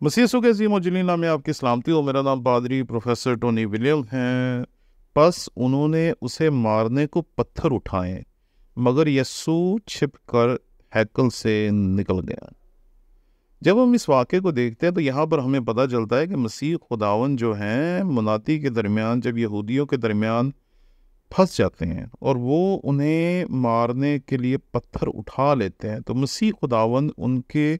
مسیح یسوع کے عظیم و جلیل نام میں آپ کی سلامتی ہو۔ میرا نام پادری پروفیسر ٹونی ولیم ہے۔ پس انہوں نے اسے مارنے کو پتھر اٹھائے، مگر یسوع چھپ کر ہیکل سے نکل گیا۔ جب ہم اس واقعے کو دیکھتے ہیں تو یہاں پر ہمیں پتہ چلتا ہے کہ مسیح خداوند جو ہیں مناتی کے درمیان، جب یہودیوں کے درمیان پھنس جاتے ہیں اور وہ انہیں مارنے کے لیے پتھر اٹھا لیتے ہیں، تو مسیح خداوند ان کے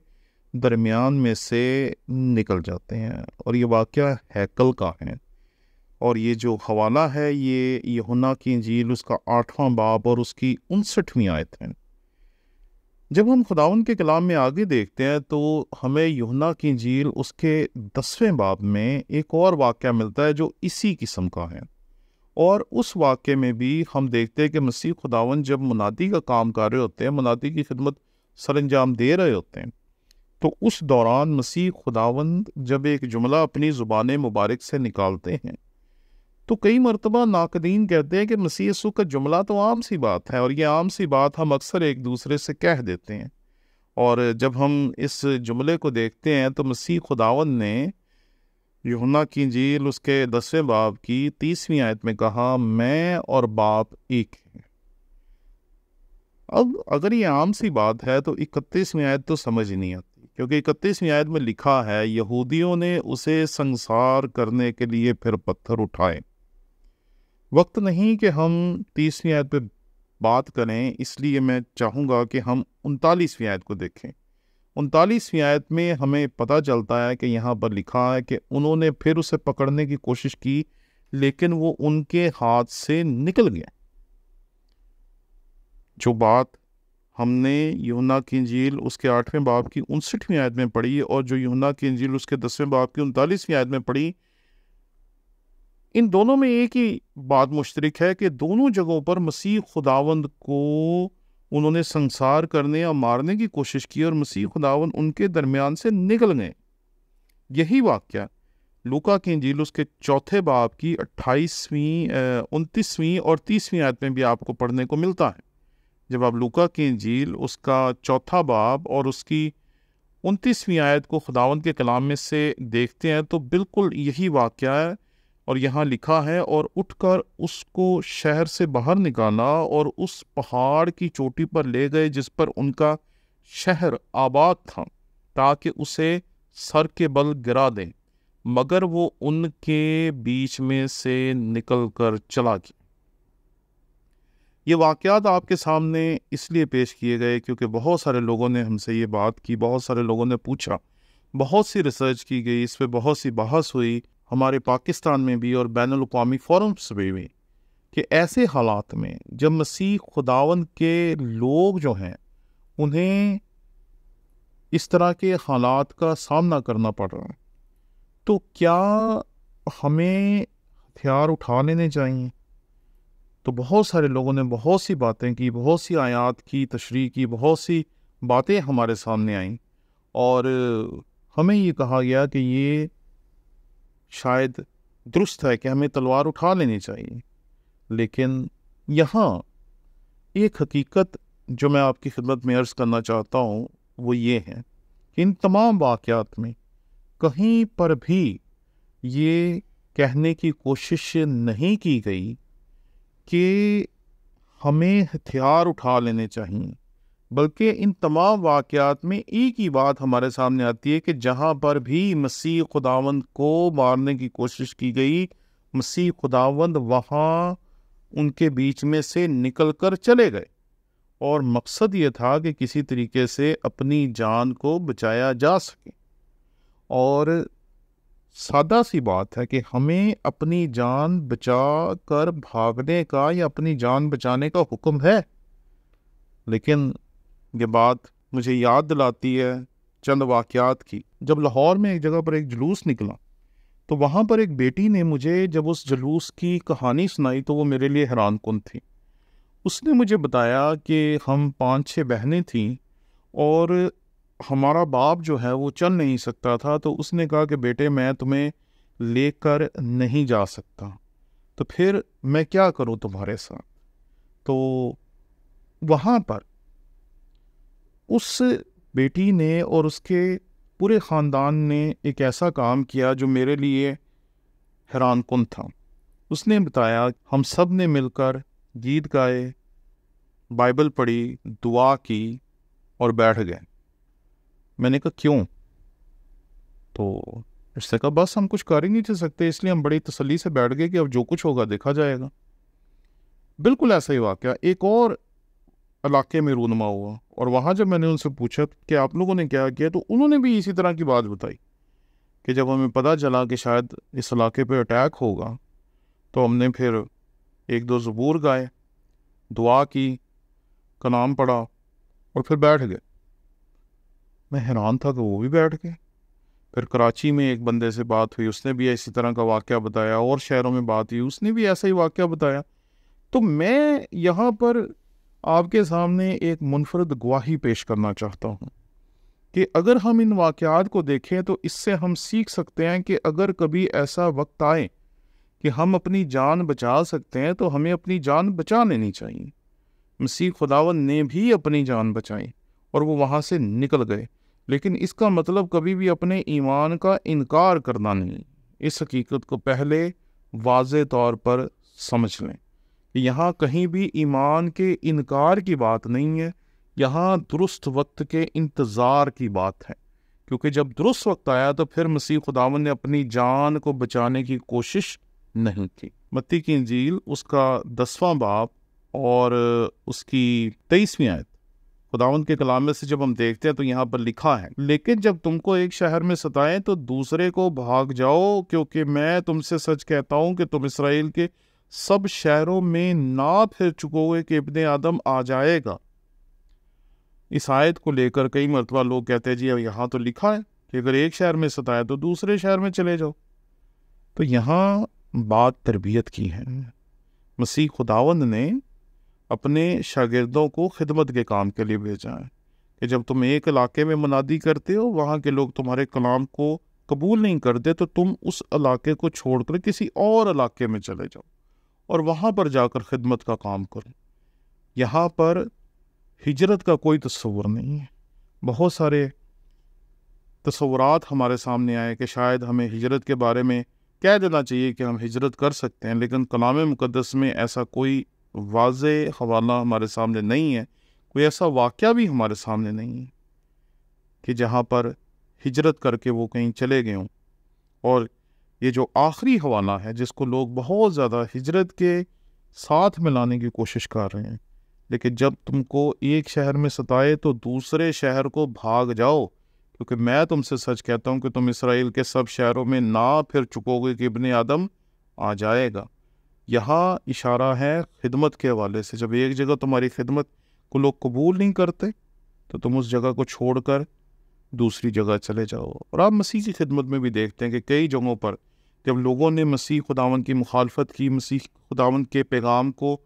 درمیان میں سے نکل جاتے ہیں۔ اور یہ واقعہ ہیکل کا ہے، اور یہ جو حوالہ ہے یہ یوحنا کی انجیل اس کا 8واں باب اور اس کی 59ویں آیت ہے۔ جب ہم خداوند کے کلام میں آگے دیکھتے ہیں تو ہمیں یوحنا کی انجیل اس کے 10ویں باب میں ایک اور واقعہ ملتا ہے جو اسی قسم کا ہے، اور اس واقعے میں بھی ہم دیکھتے ہیں کہ مسیح خداوند جب منادی کا کام کر رہے ہوتے ہیں، منادی کی خدمت سر انجام دے رہے ہوتے ہیں، تو اس دوران مسیح خداوند جب ایک جملہ اپنی زبان مبارک سے نکالتے ہیں تو کئی مرتبہ ناقدین کہتے ہیں کہ مسیح یسوع کا جملہ تو عام سی بات ہے، اور یہ عام سی بات ہم اکثر ایک دوسرے سے کہہ دیتے ہیں۔ اور جب ہم اس جملے کو دیکھتے ہیں تو مسیح خداوند نے یوحنا کی انجیل اس کے 10ویں باب کی 30ویں آیت میں کہا، میں اور باپ ایک ہیں۔ اب اگر یہ عام سی بات ہے تو 31ویں آیت تو سمجھ ہی نہیں آتی، کیونکہ 31ویں آیت میں لکھا ہے، یہودیوں نے اسے سنسار کرنے کے لیے پھر پتھر اٹھائے۔ وقت نہیں کہ ہم 30ویں آیت پہ بات کریں، اس لیے میں چاہوں گا کہ ہم 39ویں آیت کو دیکھیں۔ 39ویں آیت میں ہمیں پتہ چلتا ہے کہ یہاں پر لکھا ہے کہ انہوں نے پھر اسے پکڑنے کی کوشش کی، لیکن وہ ان کے ہاتھ سے نکل گیا۔ جو بات ہم نے یوحنا کی انجیل اس کے 8ویں باب کی 59ویں آیت میں پڑھی، اور جو یوحنا کی انجیل اس کے 10ویں باب کی 39ویں آیت میں پڑھی، ان دونوں میں ایک ہی بات مشترک ہے کہ دونوں جگہوں پر مسیح خداوند کو انہوں نے سنسار کرنے اور مارنے کی کوشش کی، اور مسیح خداوند ان کے درمیان سے نکل گئے۔ یہی واقعہ لوکا کی انجیل اس کے 4 باب کی 28ویں 29ویں اور 30ویں آیت میں بھی آپ کو پڑھنے کو ملتا ہے۔ جب آپ لوکا کی انجیل اس کا 4 باب اور اس کی 29ویں آیت کو خداوند کے کلام میں سے دیکھتے ہیں تو بالکل یہی واقعہ ہے، اور یہاں لکھا ہے، اور اٹھ کر اس کو شہر سے باہر نکالا اور اس پہاڑ کی چوٹی پر لے گئے جس پر ان کا شہر آباد تھا، تاکہ اسے سر کے بل گرا دیں، مگر وہ ان کے بیچ میں سے نکل کر چلا گیا۔ یہ واقعات آپ کے سامنے اس لیے پیش کیے گئے کیونکہ بہت سارے لوگوں نے ہم سے یہ بات کی، بہت سارے لوگوں نے پوچھا، بہت سی ریسرچ کی گئی، اس پہ بہت سی بحث ہوئی ہمارے پاکستان میں بھی اور بین الاقوامی فورمز پہ بھی، کہ ایسے حالات میں جب مسیح خداوند کے لوگ جو ہیں انہیں اس طرح کے حالات کا سامنا کرنا پڑ رہا ہے، تو کیا ہمیں ہتھیار اٹھا لینے چاہیے؟ تو بہت سارے لوگوں نے بہت سی باتیں کی، بہت سی آیات کی تشریح کی، بہت سی باتیں ہمارے سامنے آئیں، اور ہمیں یہ کہا گیا کہ یہ شاید درست ہے کہ ہمیں تلوار اٹھا لینی چاہیے۔ لیکن یہاں ایک حقیقت جو میں آپ کی خدمت میں عرض کرنا چاہتا ہوں وہ یہ ہے کہ ان تمام واقعات میں کہیں پر بھی یہ کہنے کی کوشش نہیں کی گئی کہ ہمیں ہتھیار اٹھا لینے چاہیے، بلکہ ان تمام واقعات میں ایک ہی بات ہمارے سامنے آتی ہے کہ جہاں پر بھی مسیح خداوند کو مارنے کی کوشش کی گئی، مسیح خداوند وہاں ان کے بیچ میں سے نکل کر چلے گئے، اور مقصد یہ تھا کہ کسی طریقے سے اپنی جان کو بچایا جا سکے۔ اور سادہ سی بات ہے کہ ہمیں اپنی جان بچا کر بھاگنے کا یا اپنی جان بچانے کا حکم ہے، لیکن یہ بات مجھے یاد دلاتی ہے چند واقعات کی۔ جب لاہور میں ایک جگہ پر ایک جلوس نکلا تو وہاں پر ایک بیٹی نے مجھے جب اس جلوس کی کہانی سنائی تو وہ میرے لیے حیران کن تھی۔ اس نے مجھے بتایا کہ ہم 5-6 بہنیں تھیں، اور ہمارا باپ جو ہے وہ چل نہیں سکتا تھا، تو اس نے کہا کہ بیٹے میں تمہیں لے کر نہیں جا سکتا، تو پھر میں کیا کروں تمہارے ساتھ؟ تو وہاں پر اس بیٹی نے اور اس کے پورے خاندان نے ایک ایسا کام کیا جو میرے لیے حیران کن تھا۔ اس نے بتایا ہم سب نے مل کر گیت گائے، بائبل پڑھی، دعا کی اور بیٹھ گئے۔ میں نے کہا کیوں؟ تو اس نے کہا بس ہم کچھ کر ہی نہیں سکتے، اس لیے ہم بڑی تسلی سے بیٹھ گئے کہ اب جو کچھ ہوگا دیکھا جائے گا۔ بالکل ایسا ہی واقعہ ایک اور علاقے میں رونما ہوا، اور وہاں جب میں نے ان سے پوچھا کہ آپ لوگوں نے کیا کیا، تو انہوں نے بھی اسی طرح کی بات بتائی کہ جب ہمیں پتہ چلا کہ شاید اس علاقے پہ اٹیک ہوگا تو ہم نے پھر ایک دو زبور گائے، دعا کی، کلام پڑھا اور پھر بیٹھ گئے۔ میں حیران تھا کہ وہ بھی بیٹھ گئے۔ پھر کراچی میں ایک بندے سے بات ہوئی، اس نے بھی اسی طرح کا واقعہ بتایا، اور شہروں میں بات ہوئی، اس نے بھی ایسا ہی واقعہ بتایا۔ تو میں یہاں پر آپ کے سامنے ایک منفرد گواہی پیش کرنا چاہتا ہوں کہ اگر ہم ان واقعات کو دیکھیں تو اس سے ہم سیکھ سکتے ہیں کہ اگر کبھی ایسا وقت آئے کہ ہم اپنی جان بچا سکتے ہیں تو ہمیں اپنی جان بچا لینی چاہیے۔ مسیح خداوند نے بھی اپنی جان بچائی اور وہ وہاں سے نکل گئے، لیکن اس کا مطلب کبھی بھی اپنے ایمان کا انکار کرنا نہیں۔ اس حقیقت کو پہلے واضح طور پر سمجھ لیں کہ یہاں کہیں بھی ایمان کے انکار کی بات نہیں ہے، یہاں درست وقت کے انتظار کی بات ہے، کیونکہ جب درست وقت آیا تو پھر مسیح خداوند نے اپنی جان کو بچانے کی کوشش نہیں کی۔ متی کی انجیل اس کا 10واں باب اور اس کی 23ویں آیت، خداوند کے کلام میں سے جب ہم دیکھتے ہیں تو یہاں پر لکھا ہے، لیکن جب تم کو ایک شہر میں ستائیں تو دوسرے کو بھاگ جاؤ، کیونکہ میں تم سے سچ کہتا ہوں کہ تم اسرائیل کے سب شہروں میں نہ پھر چکو گے کہ ابن آدم آ جائے گا۔ اس آیت کو لے کر کئی مرتبہ لوگ کہتے ہیں جی اب یہاں تو لکھا ہے کہ اگر ایک شہر میں ستائے تو دوسرے شہر میں چلے جاؤ۔ تو یہاں بات تربیت کی ہے۔ مسیح خداوند نے اپنے شاگردوں کو خدمت کے کام کے لیے بھیجا ہے کہ جب تم ایک علاقے میں منادی کرتے ہو، وہاں کے لوگ تمہارے کلام کو قبول نہیں کرتے، تو تم اس علاقے کو چھوڑ کر کسی اور علاقے میں چلے جاؤ اور وہاں پر جا کر خدمت کا کام کرو۔ یہاں پر ہجرت کا کوئی تصور نہیں ہے۔ بہت سارے تصورات ہمارے سامنے آئے کہ شاید ہمیں ہجرت کے بارے میں کہہ دینا چاہیے کہ ہم ہجرت کر سکتے ہیں، لیکن کلام مقدس میں ایسا کوئی واضح حوالہ ہمارے سامنے نہیں ہے، کوئی ایسا واقعہ بھی ہمارے سامنے نہیں ہے کہ جہاں پر ہجرت کر کے وہ کہیں چلے گئے ہوں۔ اور یہ جو آخری حوالہ ہے جس کو لوگ بہت زیادہ ہجرت کے ساتھ ملانے کی کوشش کر رہے ہیں، لیکن جب تم کو ایک شہر میں ستائے تو دوسرے شہر کو بھاگ جاؤ، کیونکہ میں تم سے سچ کہتا ہوں کہ تم اسرائیل کے سب شہروں میں نہ پھر چکو گے کہ ابن آدم آ جائے گا۔ یہاں اشارہ ہے خدمت کے حوالے سے۔ جب ایک جگہ تمہاری خدمت کو لوگ قبول نہیں کرتے تو تم اس جگہ کو چھوڑ کر دوسری جگہ چلے جاؤ۔ اور آپ مسیح کی خدمت میں بھی دیکھتے ہیں کہ کئی جگہوں پر جب لوگوں نے مسیح خداوند کی مخالفت کی، مسیح خداوند کے پیغام کو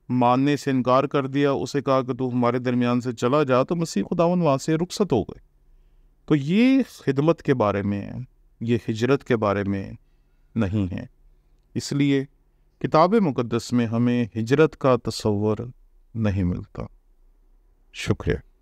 ماننے سے انکار کر دیا، اسے کہا کہ تو ہمارے درمیان سے چلا جا، تو مسیح خداوند وہاں سے رخصت ہو گئے۔ تو یہ خدمت کے بارے میں ہے، یہ ہجرت کے بارے میں نہیں ہے۔ اس لیے کتاب مقدس میں ہمیں ہجرت کا تصور نہیں ملتا۔ شکریہ۔